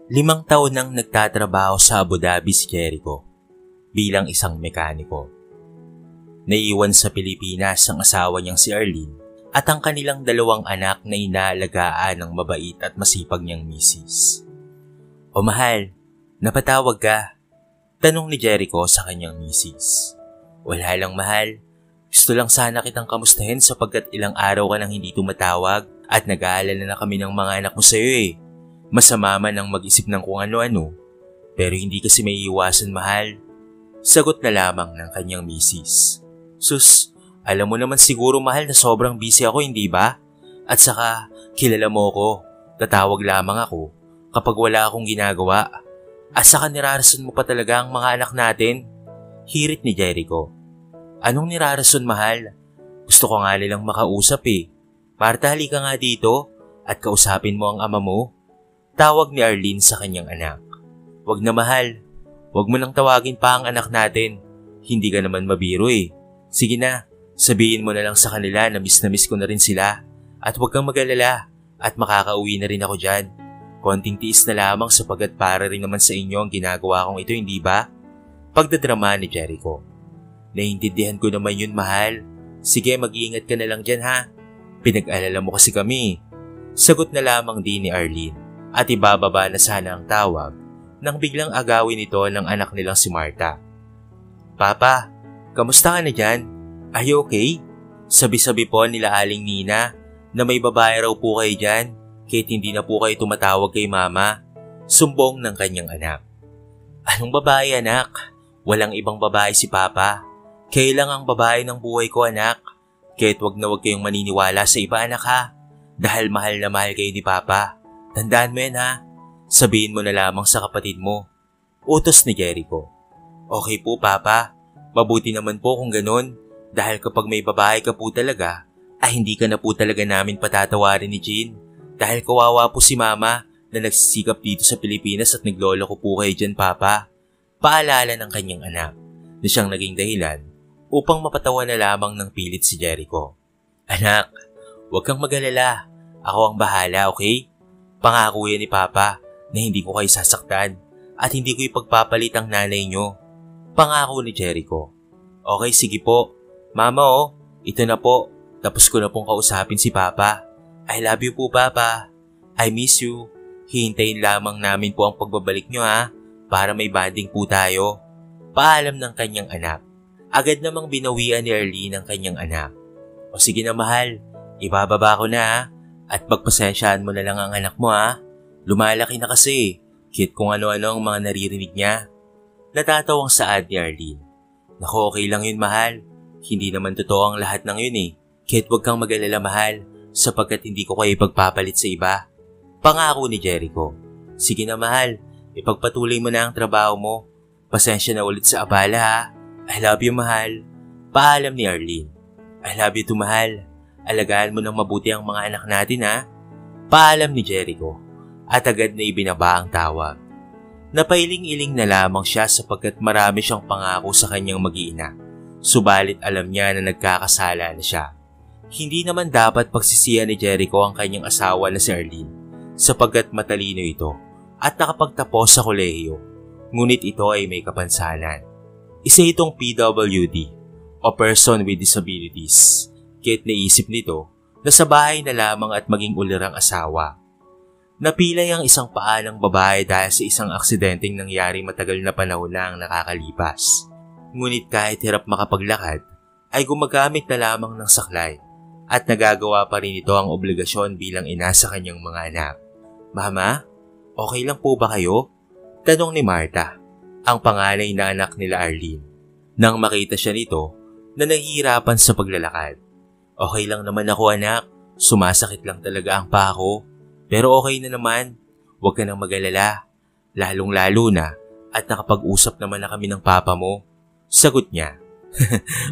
5 taon nang nagtatrabaho sa Abu Dhabi si Jericho bilang isang mekaniko. Naiwan sa Pilipinas ang asawa niyang si Arlene at ang kanilang 2 anak na inaalagaan ng mabait at masipag niyang misis. "O mahal, napatawag ka?" tanong ni Jericho sa kanyang misis. "Wala lang mahal, gusto lang sana kitang kamustahin sapagkat ilang araw ka nang hindi tumatawag at nag-aalala na kami ng mga anak mo sa'yo eh. Masama man ang mag-isip ng kung ano-ano, pero hindi kasi may iwasan mahal." Sagot na lamang ng kanyang misis. "Sus, alam mo naman siguro mahal na sobrang busy ako, hindi ba? At saka, kilala mo ko, tatawag lamang ako kapag wala akong ginagawa. At saka nirarason mo pa talaga ang mga anak natin." Hirit ni Jericho. "Anong nirarason mahal? Gusto ko nga nilang makausap eh. Marta, halika nga dito at kausapin mo ang ama mo." Tawag ni Arlene sa kanyang anak. "Wag na mahal, wag mo nang tawagin pa ang anak natin. Hindi ka naman mabiro eh. Sige na, sabihin mo na lang sa kanila na miss ko na rin sila. At wag kang mag-alala at makakauwi na rin ako dyan. Konting tiis na lamang sapagkat para rin naman sa inyo ang ginagawa kong ito, hindi ba?" Pagdadrama ni Jericho. "Naiintindihan ko naman yun mahal. Sige, mag-iingat ka na lang dyan ha. Pinag-alala mo kasi kami." Sagot na lamang din ni Arlene. At ibababa na sana ang tawag nang biglang agawin ito ng anak nilang si Marta. "Papa, kamusta ka na dyan? Are you okay?" Sabi-sabi po nila Aling Nina na may babae raw po kayo dyan kahit hindi na po kayo tumatawag kay mama. Sumbong ng kanyang anak. "Anong babae anak? Walang ibang babae si Papa. Kayo lang ang babae ng buhay ko anak. Kahit wag kayong maniniwala sa iba anak ha. Dahil mahal na mahal kayo ni Papa. Tandaan mo yan ha. Sabihin mo na lamang sa kapatid mo." Utos ni Jericho. "Okay po Papa. Mabuti naman po kung ganun. Dahil kapag may babae ka po talaga, ay hindi ka na po talaga namin patatawarin ni Jean. Dahil kawawa po si Mama na nagsisikap dito sa Pilipinas at naglolo ko po kayo dyan Papa." Paalala ng kanyang anak na siyang naging dahilan upang mapatawa na lamang ng pilit si Jericho. "Anak, huwag kang mag-alala. Ako ang bahala, okay? Pangako yan ni Papa na hindi ko kayo sasaktan at hindi ko ipagpapalit ang nanay nyo." Pangako ni Jericho. "Okay, sige po. Mama ito na po. Tapos ko na pong kausapin si Papa. I love you po Papa. I miss you. Hihintayin lamang namin po ang pagbabalik nyo ha, para may bonding po tayo." Paalam ng kanyang anak. Agad namang binawian ni Arlene ang kanyang anak. "O sige na mahal, ibababa ko na ha. At pagpasensyaan mo na lang ang anak mo ha. Lumalaki na kasi. Kahit kung ano-ano ang mga naririnig niya." Natatawang saad ni Arlene. "Naku, okay lang yun mahal. Hindi naman totoo ang lahat ng yun eh. Kahit wag kang mag-alala mahal, sapagkat hindi ko kayo ipagpapalit sa iba." Pangako ni Jericho. "Sige na mahal, ipagpatuloy mo na ang trabaho mo. Pasensya na ulit sa abala ha. I love you mahal." Paalam ni Arlene. "I love you too mahal. Alagaan mo ng mabuti ang mga anak natin ha." Paalam ni Jericho at agad na ibinaba ang tawag. Napailing-iling na lamang siya sapagkat marami siyang pangako sa kanyang mag-iina. Subalit alam niya na nagkakasala na siya. Hindi naman dapat pagsisihan ni Jericho ang kanyang asawa na si Arlene sapagkat matalino ito at nakapagtapos sa kolehiyo. Ngunit ito ay may kapansanan. Isa itong PWD o Person with Disabilities. Kahit naisip nito na sa bahay na lamang at maging ulirang asawa. Napilay ang isang paa ng babae dahil sa isang aksidenteng nangyari matagal na panahon na ang nakakalipas. Ngunit kahit hirap makapaglakad, ay gumagamit na lamang ng saklay at nagagawa pa rin ito ang obligasyon bilang ina sa kanyang mga anak. "Mama, okay lang po ba kayo?" tanong ni Marta, ang panganay na anak nila Arlene. Nang makita siya nito na nahihirapan sa paglalakad. "Okay lang naman ako anak, sumasakit lang talaga ang paa ko. Pero okay na naman, huwag ka nang mag-alala. Lalong-lalo na at nakapag-usap naman na kami ng papa mo." Sagot niya.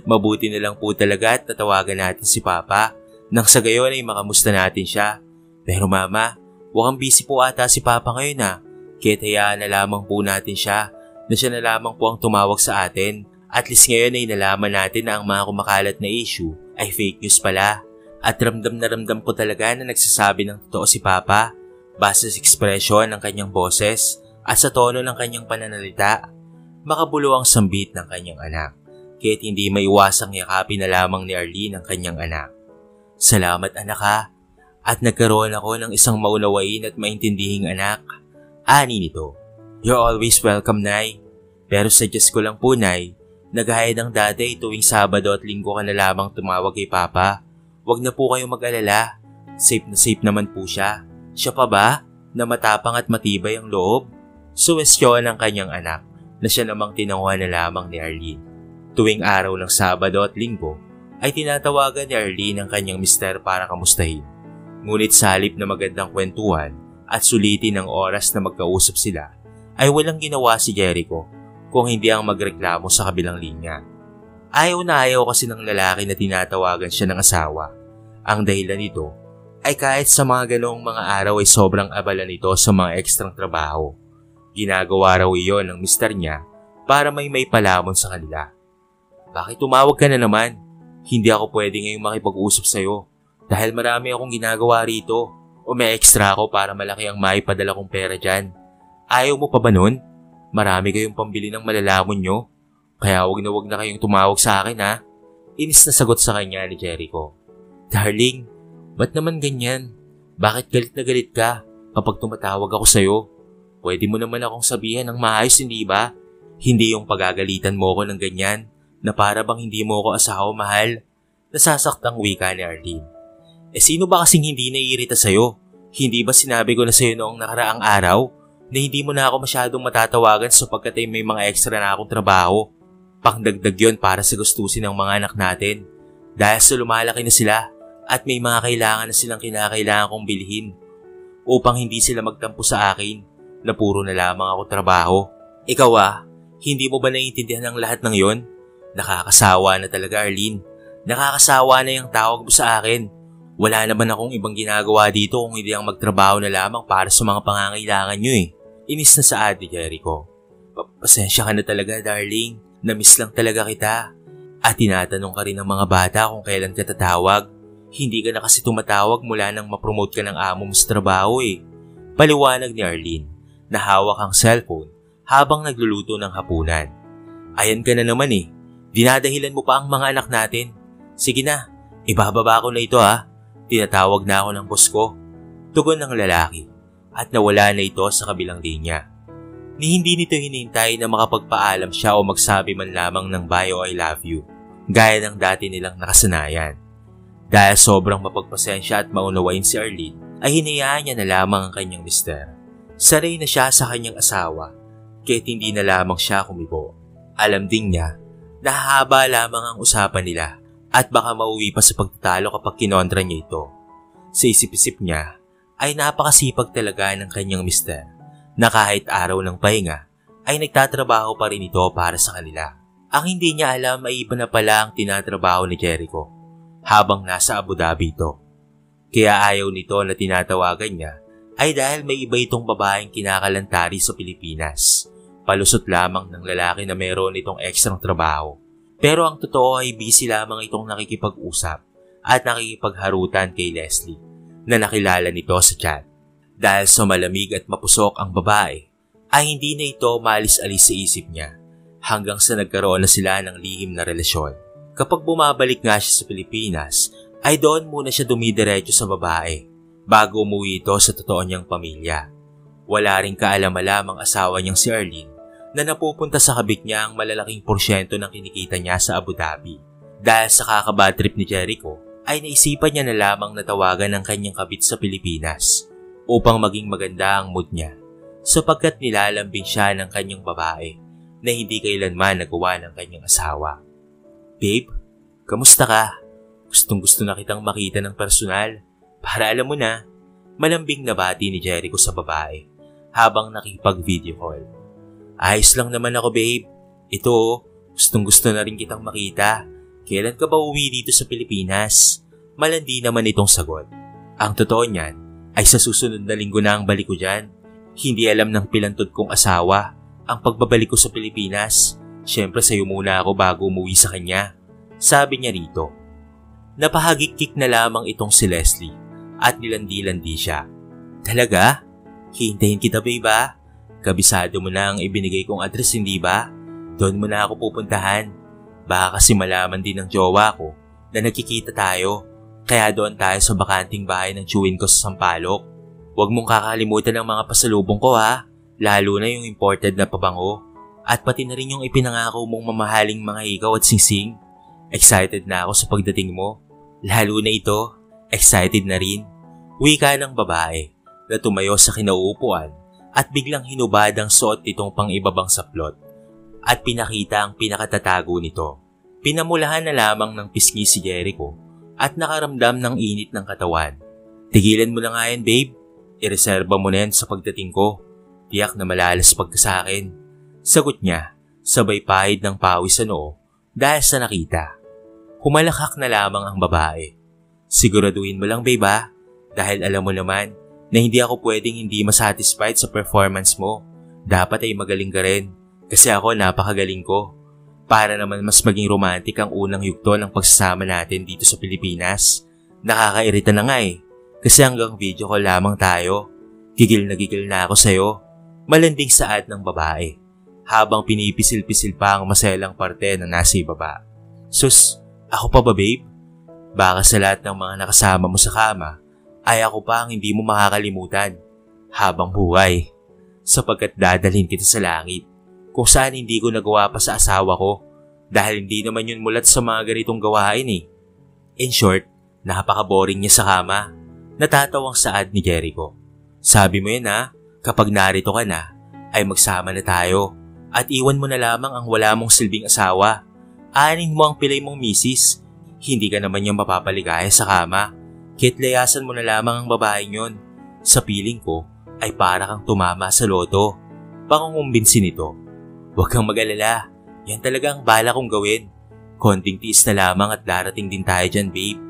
"Mabuti na lang po talaga at tatawagan natin si Papa nang sa gayon ay makamusta natin siya. Pero Mama, mukhang busy po ata si Papa ngayon ha. Kaya't hayaan na lamang po natin siya na siya na lamang po ang tumawag sa atin. At least ngayon ay nalaman natin na ang mga kumakalat na issue ay fake news pala. At ramdam na ramdam ko talaga na nagsasabi ng totoo si Papa. Base sa ekspresyon ng kanyang boses at sa tono ng kanyang pananalita, makabulo ang sambit ng kanyang anak, kaya't hindi maiwasang yakapin na lamang ni Arlene ang kanyang anak. Salamat anak ha, at nagkaroon ako ng isang maunawain at maintindihing anak. Ani nito. You're always welcome, Nay. Pero suggest ko lang po, Nay, nagahaya ng daday tuwing Sabado at Linggo ka na lamang tumawag kay Papa. Huwag na po kayong mag-alala. Safe na safe naman po siya. Siya pa ba? Na matapang at matibay ang loob? Suwestyon ng kanyang anak na siya namang tinanguhan na lamang ni Arlene. Tuwing araw ng Sabado at Linggo ay tinatawagan ni Arlene ang kanyang mister para kamustahin. Ngunit sa halip na magandang kwentuhan at sulitin ang oras na magkausap sila, ay walang ginawa si Jericho kung hindi ang magreklamo sa kabilang linya. Ayaw na ayaw kasi ng lalaki na tinatawagan siya ng asawa. Ang dahilan nito ay kahit sa mga ganoong mga araw ay sobrang abala nito sa mga ekstrang trabaho. Ginagawa raw iyon ng mister niya para may palamon sa kanila. Bakit tumawag ka na naman? Hindi ako pwede ngayong makipag-usap sa'yo dahil marami akong ginagawa rito o may extra ako para malaki ang maipadala kong pera dyan. Ayaw mo pa ba nun? Marami kayong pambili ng malalamon nyo. Kaya wag na kayong tumawag sa akin ha. Inis na sagot sa kanya ni Jericho. Darling, ba't naman ganyan? Bakit galit na galit ka kapag tumatawag ako sa'yo? Pwede mo naman akong sabihan ng maayos, hindi ba? Hindi yung pagagalitan mo ko ng ganyan na para bang hindi mo ko asawa mahal. Nasasaktang wika ni Arlene. Sino ba kasing hindi naiirita sa'yo? Hindi ba sinabi ko na sa'yo noong nakaraang araw na hindi mo na ako masyadong matatawagan sapagkat ay may mga extra na akong trabaho? Pangdagdag yon para sa gustusin ng mga anak natin. Dahil sa lumalaki na sila at may mga kailangan na silang kinakailangan kong bilhin upang hindi sila magtampo sa akin na puro na lamang ako trabaho. Ikaw hindi mo ba naiintindihan ang lahat ng yon? Nakakasawa na talaga, Arlene. Nakakasawa na yung tawag mo sa akin. Wala naman akong ibang ginagawa dito kung hindi ang magtrabaho na lamang para sa mga pangangailangan nyo eh. Inis na sa ate Jericho. Pasensya ka na talaga, darling. Namiss lang talaga kita. At tinatanong ka rin ng mga bata kung kailan ka tatawag. Hindi ka na kasi tumatawag mula nang mapromote ka ng amo mo sa trabaho eh. Paliwanag ni Arlene na hawak ang cellphone habang nagluluto ng hapunan. Ayan ka na naman eh. Dinadahilan mo pa ang mga anak natin. Sige na, ibababa ko na ito ha. Tinatawag na ako ng boss ko. Tugon ng lalaki at nawala na ito sa kabilang linya. Ni hindi nito hinintay na makapagpaalam siya o magsabi man lamang ng bye o I love you, gaya ng dati nilang nakasanayan. Dahil sobrang mapagpasensya at maunawain si Arlene, ay hinayaan niya na lamang ang kanyang mister. Sanay na siya sa kanyang asawa, kaya't hindi na lamang siya kumibo. Alam din niya na haba lamang ang usapan nila at baka mauwi pa sa pagtatalo kapag kinontra niya ito. Sa isip-isip niya ay napakasipag talaga ng kanyang mister na kahit araw ng pahinga ay nagtatrabaho pa rin ito para sa kanila. Ang hindi niya alam ay iba na pala ang tinatrabaho ni Jericho habang nasa Abu Dhabi ito. Kaya ayaw nito na tinatawagan niya ay dahil may iba itong babaeng kinakalantari sa Pilipinas. Palusot lamang ng lalaki na meron itong ekstrang trabaho. Pero ang totoo ay busy lamang itong nakikipag-usap at nakikipagharutan kay Leslie na nakilala nito sa chat. Dahil sa malamig at mapusok ang babae, ay hindi na ito maalis-alis sa isip niya hanggang sa nagkaroon na sila ng lihim na relasyon. Kapag bumabalik nga siya sa Pilipinas, ay doon muna siya dumidiretso sa babae bago umuwi ito sa totoo niyang pamilya. Wala ring kaalam-alam ang asawa niyang si Arlene na napupunta sa kabit niya ang malalaking porsyento ng kinikita niya sa Abu Dhabi. Dahil sa kakabad trip ni Jericho, ay naisipan niya na lamang natawagan ang kanyang kabit sa Pilipinas upang maging maganda ang mood niya sapagkat nilalambing siya ng kanyang babae na hindi kailanman nagawa ng kanyang asawa. Babe, kamusta ka? Gustong-gusto na kitang makita ng personal para alam mo na. Malambing na bati ni Jericho sa babae habang nakipag-video call. Ayos lang naman ako, babe. Ito, gustong-gusto na rin kitang makita. Kailan ka ba uwi dito sa Pilipinas? Malandi naman itong sagot. Ang totoo niyan ay sa susunod na linggo na ang balik ko dyan. Hindi alam ng pilantod kong asawa ang pagbabalik ko sa Pilipinas. Siyempre sa'yo muna ako bago umuwi sa kanya. Sabi niya rito. Napahagikik na lamang itong si Leslie at nilandi-landi siya. Talaga? Hintayin kita babe ah. Kabisado mo na ang ibinigay kong address hindi ba? Doon mo na ako pupuntahan. Baka kasi malaman din ng jowa ko na nagkikita tayo. Kaya doon tayo sa bakanting bahay ng chewin ko sa Sampaloc. Huwag mong kakalimutan ang mga pasalubong ko ha. Lalo na yung imported na pabango. At pati na rin yung ipinangako mong mamahaling mga ikaw at singsing. Excited na ako sa pagdating mo. Lalo na ito, excited na rin. Wika ng babae na tumayo sa kinauupuan at biglang hinubad ang suot nitong pang-ibabang saplot at pinakita ang pinakatatago nito. Pinamulahan na lamang ng pisngi si Jericho at nakaramdam ng init ng katawan. Tigilan mo na nga yan babe. Ireserba mo na yan sa pagdating ko. Tiyak na malalaspag ka sa akin. Sagot niya, sabay pahid ng pawis sa noo dahil sa nakita. Humalakhak na lamang ang babae. Siguraduhin mo lang babe ha, dahil alam mo naman na hindi ako pwedeng hindi masatisfied sa performance mo. Dapat ay magaling ka rin kasi ako napakagaling ko. Para naman mas maging romantic ang unang yugto ng pagsasama natin dito sa Pilipinas. Nakakairita na nga eh, kasi hanggang video call lamang tayo. Gigil na ako sa'yo. Malanding saad ng babae habang pinipisil-pisil pa ang maselang parte na nasa ibaba. Sus, ako pa ba babe? Baka sa lahat ng mga nakasama mo sa kama ay ako pa ang hindi mo makakalimutan habang buhay. Sapagkat dadalhin kita sa langit kung saan hindi ko nagawa pa sa asawa ko dahil hindi naman yun mulat sa mga ganitong gawain eh. In short, napaka-boring niya sa kama. Natatawang saad ni Jericho. Sabi mo yun ha, kapag narito ka na ay magsama na tayo at iwan mo na lamang ang wala mong silbing asawa. Aanin mo ang pilay mong misis. Hindi ka naman yung mapapaligaya sa kama. Kitlayasan mo na lamang ang babaeng yun. Sa piling ko ay para kang tumama sa loto. Pangungumbinsin ito. Huwag kang mag-alala. Yan talaga ang bala kong gawin. Konting tiis na lamang at darating din tayo dyan babe.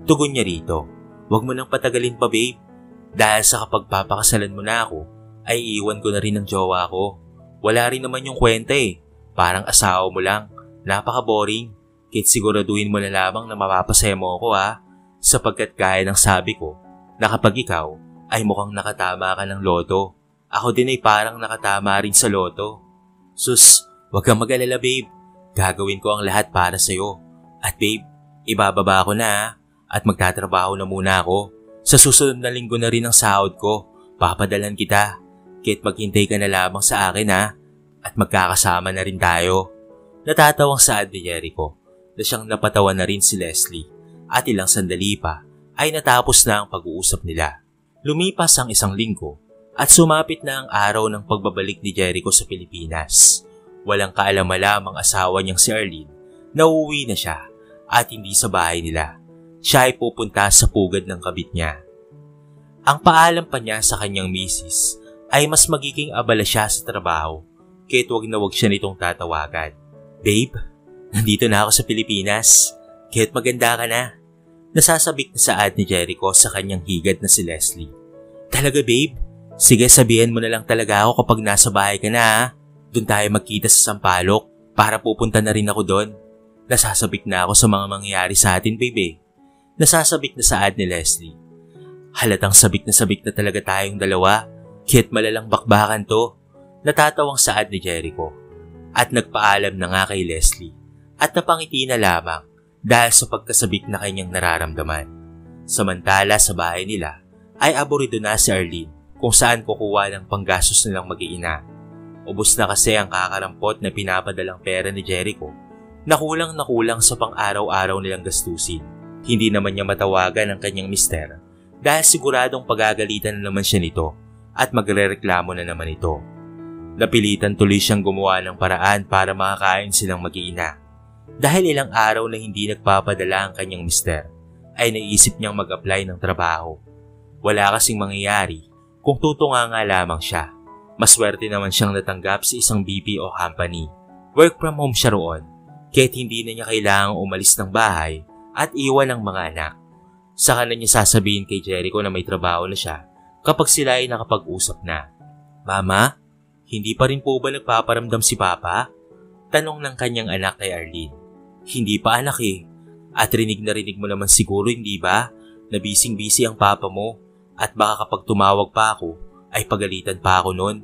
Tugon niya rito. Huwag mo nang patagalin pa babe. Dahil sa kapag papakasalan mo na ako ay iiwan ko na rin ang jowa ko. Wala rin naman yung kwenta eh. Parang asawa mo lang. Napaka-boring. Kahit siguraduhin mo na lamang na mapapasaya mo ako ha. Sapagkat gaya ng sabi ko na kapag ikaw ay mukhang nakatama ka ng loto, ako din ay parang nakatama rin sa loto. Sus, huwag kang mag-alala babe. Gagawin ko ang lahat para sa'yo. At babe, ibababa ko na ha. At magtatrabaho na muna ako. Sa susunod na linggo na rin ang sahod ko. Papadalan kita. Kahit maghintay ka na lamang sa akin ha. At magkakasama na rin tayo. Natatawang saad ni Jericho na siyang napatawan na rin si Leslie at ilang sandali pa ay natapos na ang pag-uusap nila. Lumipas ang isang linggo at sumapit na ang araw ng pagbabalik ni Jericho sa Pilipinas. Walang kaalam-alam ang asawa niyang si Arlene na uuwi na siya at hindi sa bahay nila. Siya ay pupunta sa pugad ng kabit niya. Ang paalam pa niya sa kanyang misis ay mas magiging abala siya sa trabaho kahit wag na wag siya nitong tatawagan. Babe, nandito na ako sa Pilipinas. Kahit maganda ka na. Nasasabik na saad ni Jericho sa kanyang higad na si Leslie. Talaga babe? Sige sabihin mo na lang talaga ako kapag nasa bahay ka na ha. Doon tayo magkita sa Sampaloc para pupunta na rin ako doon. Nasasabik na ako sa mga mangyayari sa atin babe. Nasasabik na saad ni Leslie. Halatang sabik na talaga tayong dalawa. Kahit malalang bakbakan to. Natatawang saad ni Jericho. At nagpaalam na nga kay Leslie at napangiti na lamang dahil sa pagkasabik na kanyang nararamdaman. Samantala sa bahay nila ay aborido na si Arlene kung saan kukuha ng panggastos nilang mag-iina. Ubus na kasi ang kakarampot na pinapadalang pera ni Jericho na kulang sa pang-araw-araw nilang gastusin. Hindi naman niya matawagan ang kanyang mister dahil siguradong pagagalitan na naman siya nito at magrereklamo na naman ito. Napilitan tuloy siyang gumawa ng paraan para makakain silang mag-iina. Dahil ilang araw na hindi nagpapadala ang kanyang mister, ay naisip niyang mag-apply ng trabaho. Wala kasing mangyayari kung tutunga nga lamang siya. Maswerte naman siyang natanggap sa isang BPO company. Work from home siya roon, kahit hindi na niya kailangang umalis ng bahay at iwan ang mga anak. Saka na niya sasabihin kay Jericho na may trabaho na siya kapag sila ay nakapag-usap na. Mama? Hindi pa rin po ba nagpaparamdam si Papa? Tanong ng kanyang anak kay Arlene. Hindi pa anak eh. At rinig na rinig mo naman siguro hindi ba? Na bising-busy ang papa mo. At baka kapag tumawag pa ako, ay pagalitan pa ako nun.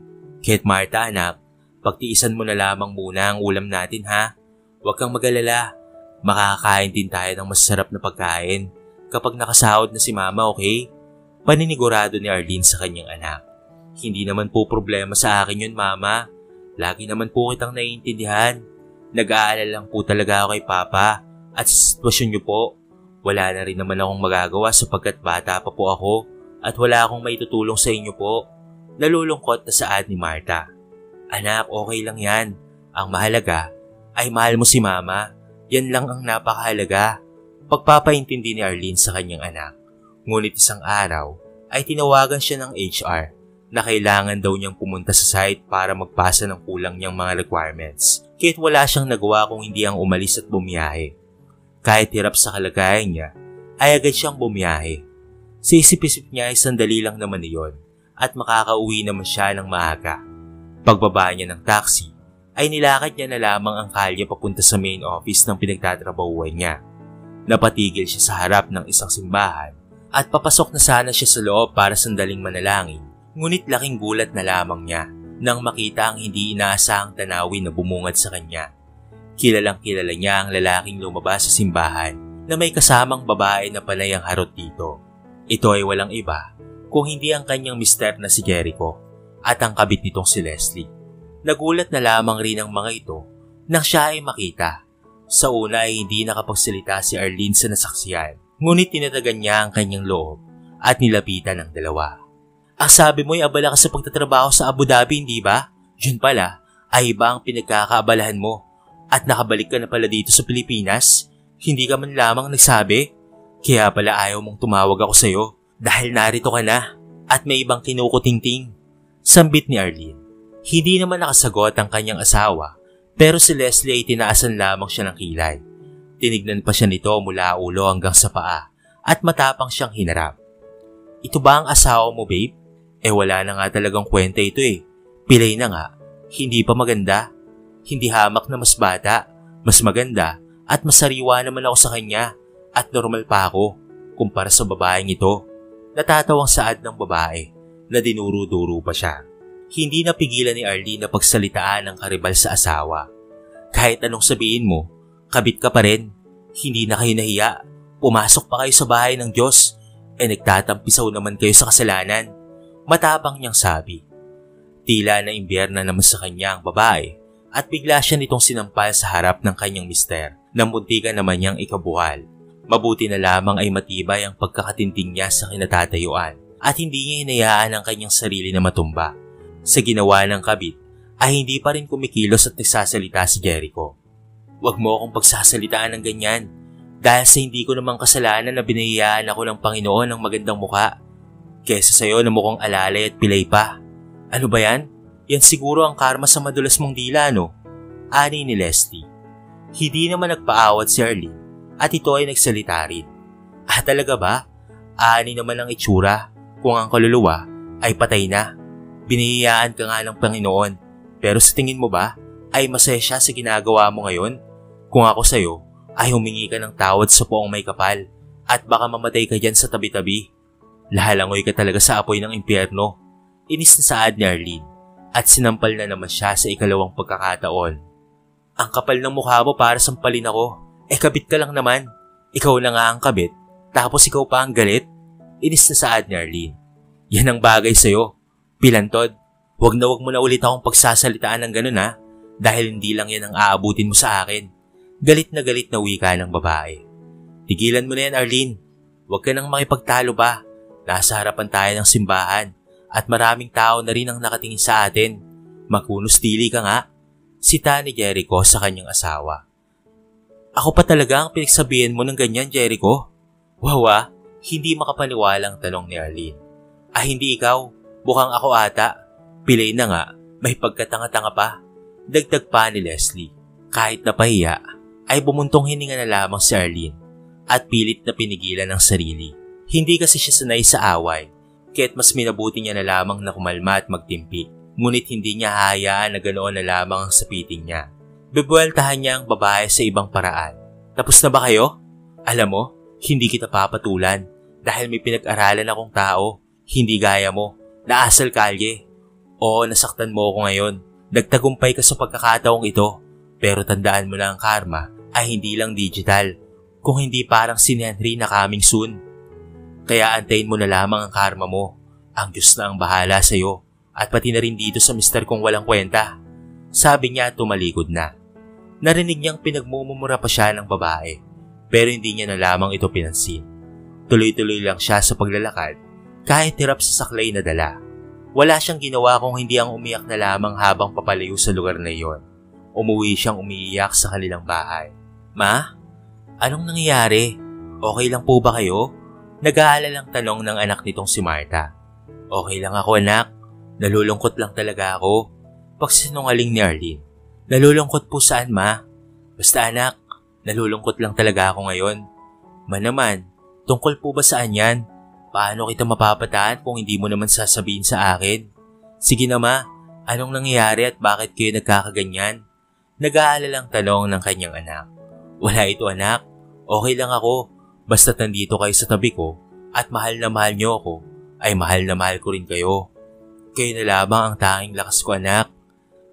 Kahit Marta anak, pagtiisan mo na lamang muna ang ulam natin ha. Huwag kang mag-alala. Makakakain din tayo ng masarap na pagkain kapag nakasahod na si mama, okay? Paninigurado ni Arlene sa kanyang anak. Hindi naman po problema sa akin yun mama. Lagi naman po kitang naiintindihan. Nag-aalala lang po talaga ako kay papa at sa sitwasyon niyo po. Wala na rin naman akong magagawa sapagkat bata pa po ako at wala akong maitutulong sa inyo po. Nalulungkot na saad ni Marta. Anak, okay lang yan. Ang mahalaga ay mahal mo si mama. Yan lang ang napakahalaga. Pagpapaintindi ni Arlene sa kanyang anak. Ngunit isang araw ay tinawagan siya ng HR na kailangan daw niyang pumunta sa site para magpasa ng kulang niyang mga requirements. Kahit wala siyang nagawa kung hindi ang umalis at bumiyahe. Kahit hirap sa kalagayan niya, ay agad siyang bumiyahe. Sa isip-isip niya ay sandali lang naman iyon at makakauwi naman siya ng maaga. Pagbaba niya ng taxi, ay nilakad niya na lamang ang kalye papunta sa main office ng pinagtatrabahuan niya. Napatigil siya sa harap ng isang simbahan at papasok na sana siya sa loob para sandaling manalangin. Ngunit laking gulat na lamang niya nang makita ang hindi inaasahang tanawin na bumungad sa kanya. Kilalang kilala niya ang lalaking lumabas sa simbahan na may kasamang babae na panay ang harot dito. Ito ay walang iba kung hindi ang kanyang mister na si Jericho at ang kabit nitong si Leslie. Nagulat na lamang rin ang mga ito nang siya ay makita. Sa una ay hindi nakapagsalita si Arlene sa nasaksiyan, ngunit tinatagan niya ang kanyang loob at nilapitan ang dalawa. Ang sabi mo ay abala ka sa pagtatrabaho sa Abu Dhabi, hindi ba? Yun pala ay iba ang pinagkakaabalahan mo at nakabalik ka na pala dito sa Pilipinas. Hindi ka man lamang nagsabi. Kaya pala ayaw mong tumawag ako sa'yo dahil narito ka na at may ibang kinukutingting. Sambit ni Arlene. Hindi naman nakasagot ang kanyang asawa pero si Leslie ay tinaasan lamang siya ng kilay. Tinignan pa siya nito mula ulo hanggang sa paa at matapang siyang hinarap. Ito ba ang asawa mo, babe? Wala na nga talagang kwenta ito eh. Pilay na nga. Hindi pa maganda. Hindi hamak na mas bata, mas maganda at masariwa naman ako sa kanya at normal pa ako kumpara sa babaeng ito. Natatawang saad ng babae na dinuro-duro pa siya. Hindi napigilan ni Arlene na pagsalitaan ng karibal sa asawa. Kahit anong sabihin mo, kabit ka pa rin. Hindi na kayo nahiya. Pumasok pa kayo sa bahay ng Diyos. Nagtatampisaw naman kayo sa kasalanan. Matapang niyang sabi. Tila na imbierna naman sa kanya ang babae at bigla siya nitong sinampal sa harap ng kanyang mister na muntikan naman niyang ikabuhal. Mabuti na lamang ay matibay ang pagkakatinting niya sa kinatatayuan at hindi niya hinayaan ang kanyang sarili na matumba. Sa ginawa ng kabit ay hindi pa rin kumikilos at nagsasalita si Jericho. Huwag mo akong pagsasalitaan ng ganyan dahil sa hindi ko namang kasalanan na binayaan ako ng Panginoon ng magandang muka kesa sa'yo na mukhang alalay at pilay pa. Ano ba yan? Yan siguro ang karma sa madulas mong dila, no? Ani ni Leslie. Hindi naman nagpaawat si Arlene at ito ay nagsalita rin. Talaga ba? Ani naman ang itsura kung ang kaluluwa ay patay na. Binihiyaan ka nga ng Panginoon pero sa tingin mo ba ay masaya siya sa ginagawa mo ngayon? Kung ako sa'yo ay humingi ka ng tawad sa poong may kapal at baka mamatay ka dyan sa tabi-tabi. Lahalangoy ka talaga sa apoy ng impyerno. Inis na saad ni Arlene at sinampal na naman siya sa ikalawang pagkakataon. Ang kapal ng mukha mo para sampalin ako. Kabit ka lang naman. Ikaw na nga ang kabit tapos ikaw pa ang galit. Inis na saad ni Arlene. Yan ang bagay sa'yo. Pilantod, wag mo na ulit akong pagsasalitaan ng ganun ha dahil hindi lang yan ang aabutin mo sa akin. Galit na wika ng babae. Tigilan mo na yan Arlene. Huwag ka nang makipagtalo pa. Nasa harapan tayo ng simbahan at maraming tao na rin ang nakatingin sa atin. Magkunustili ka nga. Sita ni Jericho sa kanyang asawa. Ako pa talaga ang pinagsabihan mo ng ganyan, Jericho? Wawa, hindi makapaniwalang tanong ni Arlene. Hindi ikaw. Mukhang ako ata. Pilay na nga, may pagkatanga-tanga pa. Dagdag pa ni Leslie. Kahit napahiya, ay bumuntong hininga na lamang si Arlene at pilit na pinigilan ang sarili. Hindi kasi siya sanay sa away, kaya't mas minabuti niya na lamang na kumalma at magtimpi. Ngunit hindi niya hahayaan na ganoon na lamang ang sapiting niya. Bibueltahan niya ang babae sa ibang paraan. Tapos na ba kayo? Alam mo, hindi kita papatulan dahil may pinag-aralan akong tao, hindi gaya mo Naasal kalye. Oo, nasaktan mo ako ngayon. Nagtagumpay ka sa pagkakataong ito. Pero tandaan mo na ang karma ay hindi lang digital, kung hindi parang si Henry na coming soon. Kaya antayin mo na lamang ang karma mo. Ang Diyos na ang bahala sa'yo. At pati na rin dito sa mister kong walang kwenta. Sabi niya at tumalikod na. Narinig niyang pinagmumura pa siya ng babae. Pero hindi niya na lamang ito pinansin. Tuloy-tuloy lang siya sa paglalakad kahit hirap sa saklay na dala. Wala siyang ginawa kung hindi ang umiyak na lamang habang papalayo sa lugar na iyon. Umuwi siyang umiiyak sa kanilang bahay. Ma? Anong nangyayari? Okay lang po ba kayo? Nag-aalalang tanong ng anak nitong si Martha. Okay lang ako anak. Nalulungkot lang talaga ako. Pagsinungaling ni Arlene. Nalulungkot po saan ma? Basta anak, nalulungkot lang talaga ako ngayon. Ma naman, tungkol po ba saan yan? Paano kita mapapataan kung hindi mo naman sasabihin sa akin? Sige na ma, anong nangyayari at bakit kayo nagkakaganyan? Nag-aalalang tanong ng kanyang anak. Wala ito anak, okay lang ako. Basta nandito kayo sa tabi ko at mahal na mahal niyo ako, ay mahal na mahal ko rin kayo. Kayo na lamang ang tanging lakas ko anak.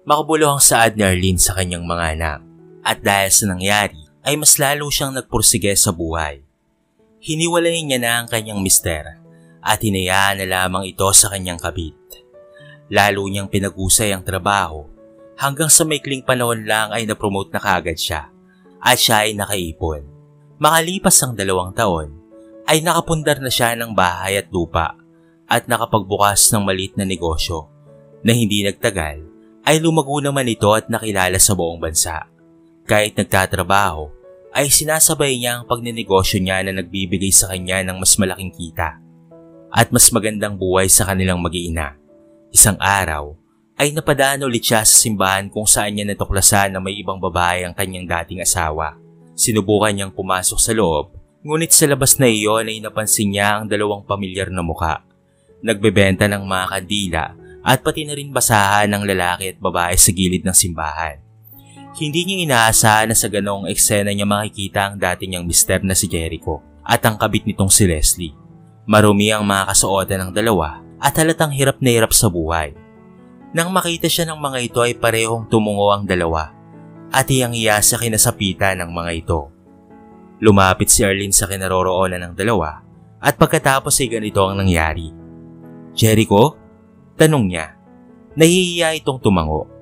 Makabulo ang saad ni Arlene sa kanyang mga anak. At dahil sa nangyari, ay mas lalo siyang nagpursige sa buhay. Hiniwalay niya na ang kanyang mister at hinayaan na lamang ito sa kanyang kabit. Lalo niyang pinag-usay ang trabaho hanggang sa maikling panahon lang ay napromote na kaagad siya at siya ay nakaipon. Makalipas ang 2 taon ay nakapundar na siya ng bahay at lupa at nakapagbukas ng maliit na negosyo na hindi nagtagal ay lumago naman ito at nakilala sa buong bansa. Kahit nagtatrabaho, ay sinasabay niya ang pagnenegosyo niya na nagbibigay sa kanya ng mas malaking kita at mas magandang buhay sa kanilang mag-iina. Isang araw, ay napadaan ulit siya sa simbahan kung saan niya natuklasan na may ibang babae ang kanyang dating asawa. Sinubukan niyang pumasok sa loob, ngunit sa labas na iyon ay napansin niya ang 2 pamilyar na muka. Nagbebenta ng mga kandila at pati na rin basahan ng lalaki at babae sa gilid ng simbahan. Hindi niya inaasahan na sa ganong eksena niya makikita ang dati niyang mister na si Jericho at ang kabit nitong si Leslie. Marumi ang mga kasuotan ng dalawa at halatang hirap na hirap sa buhay. Nang makita siya ng mga ito ay parehong tumungo ang dalawa at hiyang-hiya sa kinasapitan ng mga ito. Lumapit si Arlene sa kinaroroonan ng dalawa at pagkatapos ay ganito ang nangyari. Jericho? Tanong niya. Nahihiya itong tumango.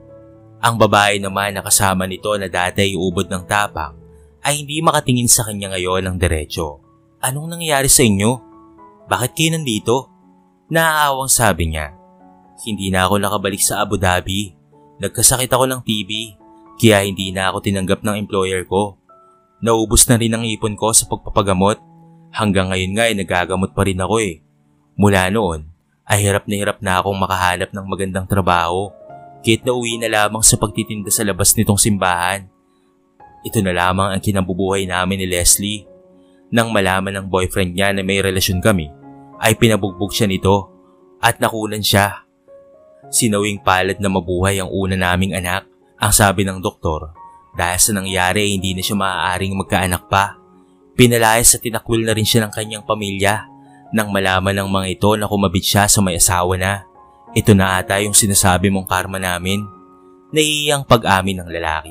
Ang babae naman na kasama nito na dati ay ubod ng tapang ay hindi makatingin sa kanya ngayon ng diretso. Anong nangyayari sa inyo? Bakit kayo nandito? Naaawang sabi niya. Hindi na ako nakabalik sa Abu Dhabi. Nagkasakit ako ng TB, kaya hindi na ako tinanggap ng employer ko. Naubos na rin ang ipon ko sa pagpapagamot. Hanggang ngayon nga ay nagagamot pa rin ako eh. Mula noon ay hirap na akong makahanap ng magandang trabaho. Kahit na uwi na lamang sa pagtitinda sa labas nitong simbahan. Ito na lamang ang kinabubuhay namin ni Leslie. Nang malaman ng boyfriend niya na may relasyon kami, ay pinabugbog siya nito at nakunan siya. Sinawing palad na mabuhay ang una naming anak, ang sabi ng doktor. Dahil sa nangyari, hindi na siya maaaring magkaanak pa. Pinalayas at tinakwil na rin siya ng kanyang pamilya nang malaman ng mga ito na kumabit siya sa may asawa na. Ito na ata yung sinasabi mong karma namin. Naiiyang pag-amin ng lalaki.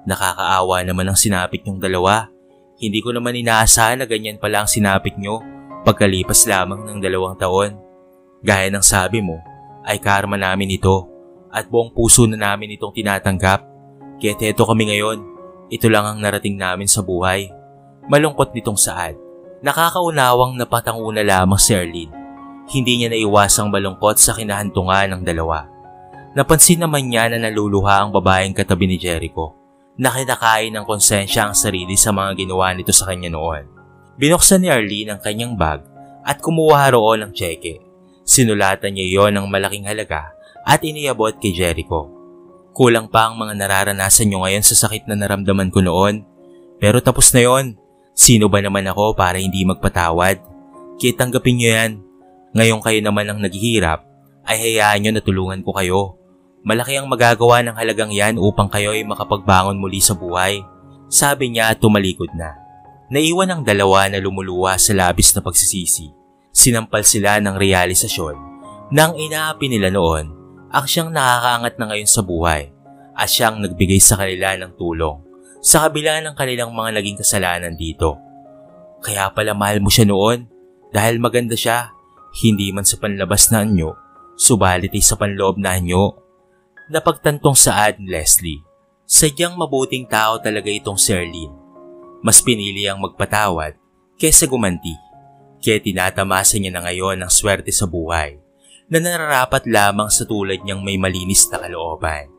Nakakaawa naman ang sinapit niyong dalawa. Hindi ko naman inaasahan na ganyan pala ang sinapit niyo pagkalipas lamang ng 2 taon. Gaya ng sabi mo, ay karma namin ito at buong puso na namin itong tinatanggap. Kaya't eto kami ngayon. Ito lang ang narating namin sa buhay. Malungkot nitong saad. Nakakaunawang napatanguna lamang si Arlene. Hindi niya naiwasang malungkot sa kinahantungan ng dalawa. Napansin naman niya na naluluha ang babaeng katabi ni Jericho. Nakinakain ng konsensya ang sarili sa mga ginawa nito sa kanya noon. Binuksan ni Arlene ang kanyang bag at kumuha roon ng tseke. Sinulatan niya iyon ng malaking halaga at iniabot kay Jericho. Kulang pa ang mga nararanasan niyo ngayon sa sakit na naramdaman ko noon. Pero tapos na yon. Sino ba naman ako para hindi magpatawad? Kaya tanggapin niyo yan. Ngayon kayo naman ang naghihirap, ay hayaan nyo na tulungan ko kayo. Malaki ang magagawa ng halagang yan upang kayo ay makapagbangon muli sa buhay. Sabi niya at tumalikod na. Naiwan ang dalawa na lumuluwa sa labis na pagsisisi. Sinampal sila ng realisasyon Nang inaapi nila noon, ang siyang nakakaangat na ngayon sa buhay at siyang nagbigay sa kanila ng tulong sa kabila ng kanilang mga naging kasalanan dito. Kaya pala mahal mo siya noon dahil maganda siya, hindi man sa panlabas na anyo, subalit ay sa panloob na anyo. Napagtantong saad ni Leslie. Sadyang mabuting tao talaga itong si Arlene. Mas pinili ang magpatawad kaysa gumanti. Kaya tinatamasa niya na ngayon ang swerte sa buhay na nararapat lamang sa tulad niyang may malinis na kalooban.